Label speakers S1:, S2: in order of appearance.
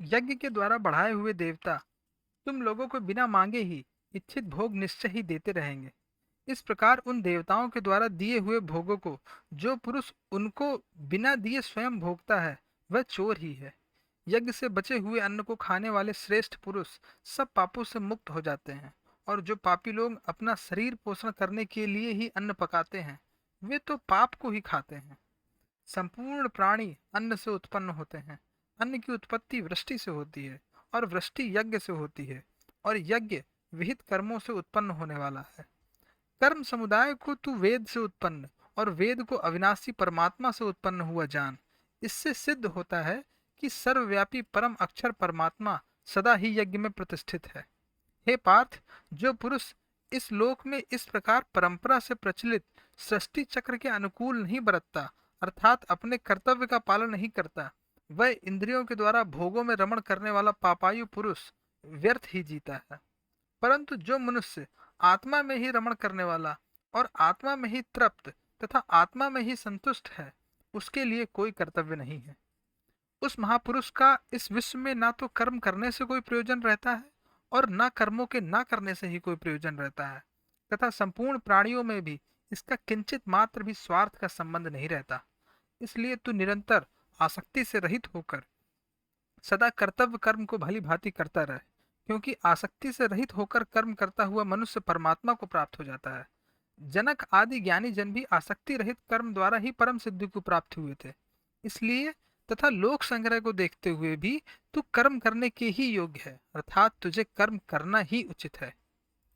S1: यज्ञ के द्वारा बढ़ाए हुए देवता तुम लोगों को बिना मांगे ही इच्छित भोग निश्चय ही देते रहेंगे। इस प्रकार उन देवताओं के द्वारा दिए हुए भोगों को जो पुरुष उनको बिना दिए स्वयं भोगता है, वह चोर ही है। यज्ञ से बचे हुए अन्न को खाने वाले श्रेष्ठ पुरुष सब पापों से मुक्त हो जाते हैं। और जो पापी लोग अपना शरीर पोषण करने के लिए ही अन्न पकाते हैं, वे तो पाप को ही खाते हैं। संपूर्ण प्राणी अन्न से उत्पन्न होते हैं। अन्न की उत्पत्ति वृष्टि से होती है, और वृष्टि यज्ञ से होती है, और यज्ञ विहित कर्मों से उत्पन्न होने वाला है। कर्म समुदाय को तू वेद से उत्पन्न और वेद को अविनाशी परमात्मा से उत्पन्न हुआ जान। इससे सिद्ध होता है कि सर्वव्यापी परम अक्षर परमात्मा सदा ही यज्ञ में प्रतिष्ठित है। हे पार्थ, जो पुरुष इस लोक में इस प्रकार परंपरा से प्रचलित सृष्टि चक्र के अनुकूल नहीं बरतता, अर्थात अपने कर्तव्य का पालन नहीं करता, वह इंद्रियों के द्वारा भोगों में रमण करने वाला पापायु पुरुष व्यर्थ ही जीता है। परंतु जो मनुष्य आत्मा में ही रमण करने वाला और आत्मा में ही तृप्त तथा आत्मा में ही संतुष्ट है, उसके लिए कोई कर्तव्य नहीं है। उस महापुरुष का इस विश्व में ना तो कर्म करने से कोई प्रयोजन रहता है और ना कर्मों के ना करने से ही कोई प्रयोजन रहता है, तथा संपूर्ण प्राणियों में भी इसका किंचित मात्र भी स्वार्थ का संबंध नहीं रहता। इसलिए तू निरंतर आसक्ति से रहित होकर सदा कर्तव्य कर्म को भली भांति करता रहे, क्योंकि आसक्ति से रहित होकर कर्म करता हुआ मनुष्य परमात्मा को प्राप्त हो जाता है। जनक आदि ज्ञानी जन भी आसक्ति रहित कर्म द्वारा ही परम सिद्धि को प्राप्त हुए थे। इसलिए तथा लोक संग्रह को देखते हुए भी तू कर्म करने के ही योग्य है, अर्थात तुझे कर्म करना ही उचित है।